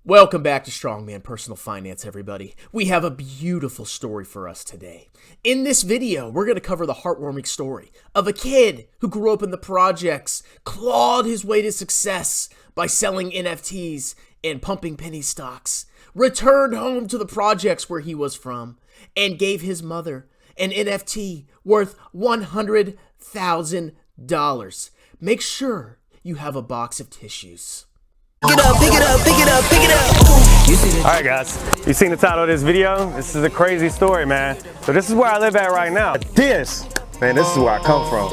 Welcome back to Strongman Personal Finance, everybody. We have a beautiful story for us today. In this video, we're going to cover the heartwarming story of a kid who grew up in the projects, clawed his way to success by selling NFTs and pumping penny stocks, returned home to the projects where he was from, and gave his mother an NFT worth $100,000. Make sure you have a box of tissues. Pick it up, pick it up, pick it up, pick it up. Alright guys, you seen the title of this video? This is a crazy story, man. So this is where I live at right now. This is where I come from.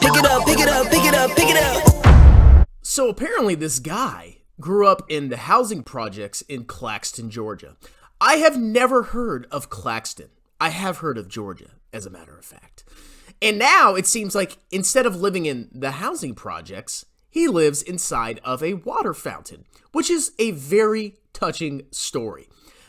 Pick it up, pick it up, pick it up, pick it up. So apparently this guy grew up in the housing projects in Claxton, Georgia. I have never heard of Claxton. I have heard of Georgia, as a matter of fact. And now it seems like instead of living in the housing projects, he lives inside of a water fountain, which is a very touching story.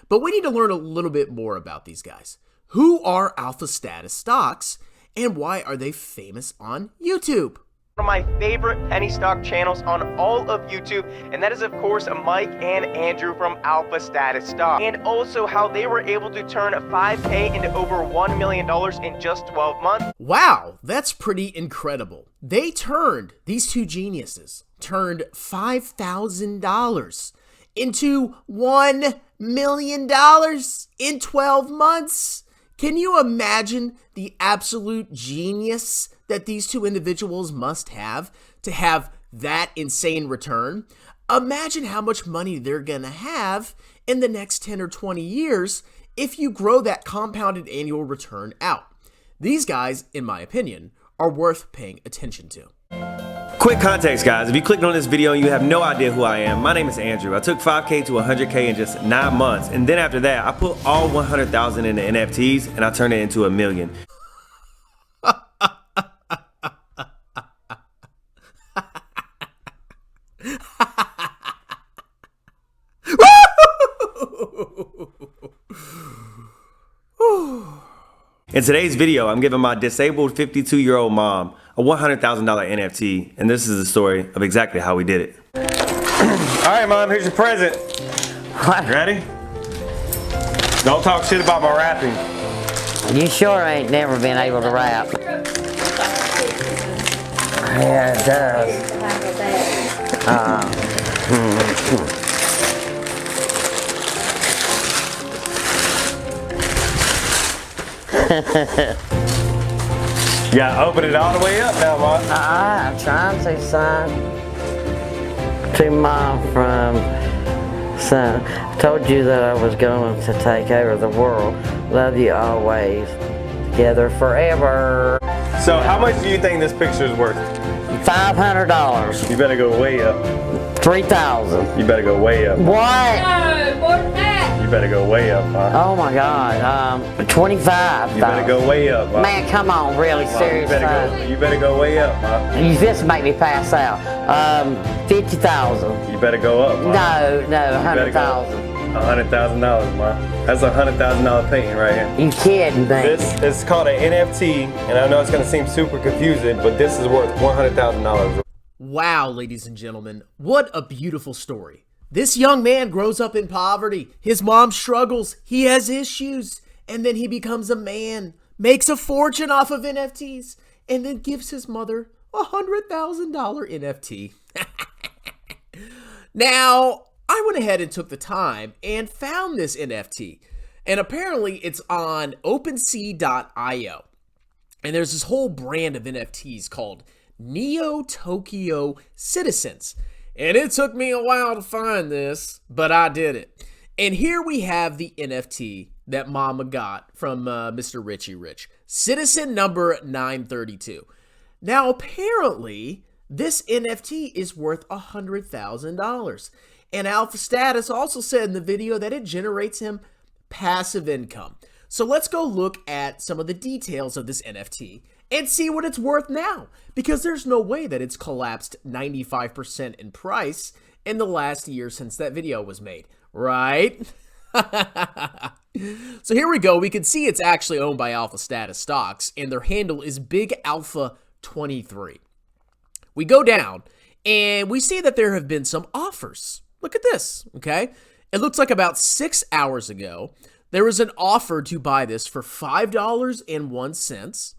But we need to learn a little bit more about these guys. Who are Alpha Status Stocks, and why are they famous on YouTube? One of my favorite penny stock channels on all of YouTube, and that is of course Mike and Andrew from Alpha Status Stock, and also how they were able to turn $5K into over $1 million in just 12 months. Wow, that's pretty incredible. These two geniuses turned $5,000 into $1 million in 12 months. Can you imagine the absolute genius that these two individuals must have to have that insane return? Imagine how much money they're gonna have in the next 10 or 20 years if you grow that compounded annual return out. These guys, in my opinion, are worth paying attention to. Quick context, guys. If you clicked on this video and you have no idea who I am, my name is Andrew. I took 5K to 100K in just 9 months, and then after that, I put all 100,000 into NFTs and I turned it into $1 million. In today's video, I'm giving my disabled 52-year-old mom a $100,000 NFT, and this is the story of exactly how we did it. All right, Mom, here's your present. What? Ready? Don't talk shit about my rapping. You sure ain't never been able to rap. Yeah, it does. You gotta open it all the way up now, Mom. I'm trying to, son. To Mom from son. I told you that I was going to take over the world. Love you always. Together forever. So how much do you think this picture is worth? $500. You better go way up. $3,000. You better go way up. What? No, more than that. You better go way up, Mom. Oh my God. 25. You better go way up, Mom. Man, come on, really, Mom, serious. you better go way up, Mom. You just make me pass out. 50,000. You better go up, Mom. No, 100,000. $100,000, Mom. That's a $100,000 painting right here. You kidding me? This is called an NFT, and I know it's gonna seem super confusing, but this is worth $100,000. Wow, ladies and gentlemen, what a beautiful story. This young man grows up in poverty. His mom struggles. He has issues. And then he becomes a man, makes a fortune off of NFTs, and then gives his mother a $100,000 NFT. Now, I went ahead and took the time and found this NFT. And apparently it's on Opensea.io. And there's this whole brand of NFTs called Neo Tokyo Citizens. And it took me a while to find this, but I did it. And here we have the NFT that Mama got from Mr. Richie Rich. Citizen number 932. Now, apparently, this NFT is worth $100,000. And Alpha Status also said in the video that it generates him passive income. So let's go look at some of the details of this NFT and see what it's worth now, because there's no way that it's collapsed 95% in price in the last year since that video was made, right? So here we go. We can see it's actually owned by Alpha Status Stocks, and their handle is Big Alpha 23. We go down and we see that there have been some offers. Look at this, okay? It looks like about 6 hours ago, there was an offer to buy this for $5.01,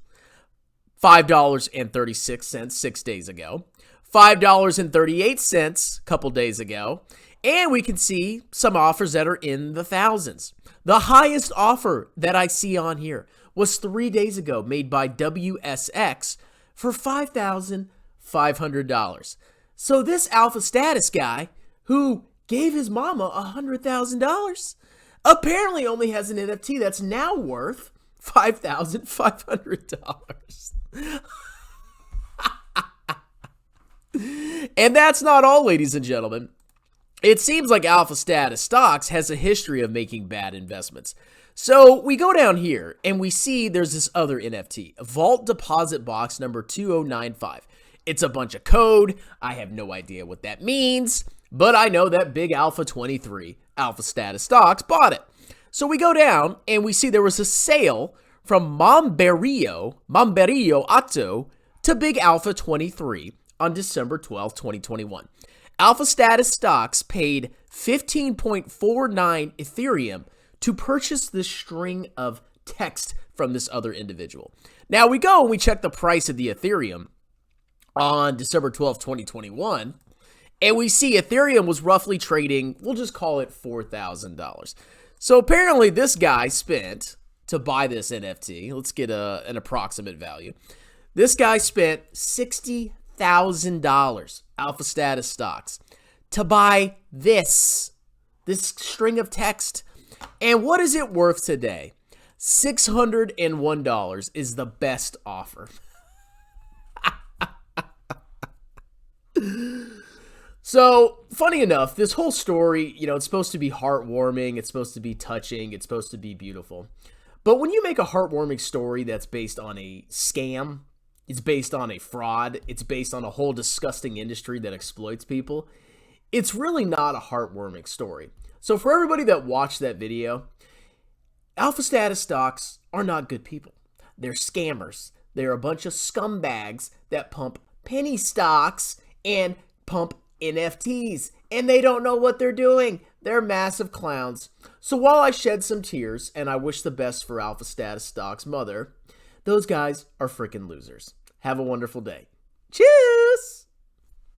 $5.36 6 days ago, $5.38 a couple days ago, and we can see some offers that are in the thousands. The highest offer that I see on here was 3 days ago, made by WSX for $5,500. So this alpha status guy who gave his mama $100,000 apparently only has an NFT that's now worth $5,500. And that's not all, ladies and gentlemen. It seems like Alpha Status Stocks has a history of making bad investments. So we go down here and we see there's this other NFT, Vault Deposit Box number 2095. It's a bunch of code. I have no idea what that means, but I know that Big Alpha 23, Alpha Status Stocks, bought it. So we go down and we see there was a sale from Momberio Atto to Big Alpha 23 on December 12, 2021. Alpha Status Stocks paid 15.49 Ethereum to purchase this string of text from this other individual. Now we go and we check the price of the Ethereum on December 12, 2021, and we see Ethereum was roughly trading, we'll just call it $4,000. So apparently this guy spent, to buy this NFT, let's get an approximate value, this guy spent $60,000, Alpha Status Stocks, to buy this string of text. And what is it worth today? $601 is the best offer. So, funny enough, this whole story, it's supposed to be heartwarming, it's supposed to be touching, it's supposed to be beautiful. But when you make a heartwarming story that's based on a scam, it's based on a fraud, it's based on a whole disgusting industry that exploits people, it's really not a heartwarming story. So for everybody that watched that video, Alpha Status Stocks are not good people. They're scammers. They're a bunch of scumbags that pump penny stocks and pump NFTs, and they don't know what they're doing. They're massive clowns. So while I shed some tears and I wish the best for Alpha Status Stock's mother, those guys are freaking losers. Have a wonderful day. Cheers!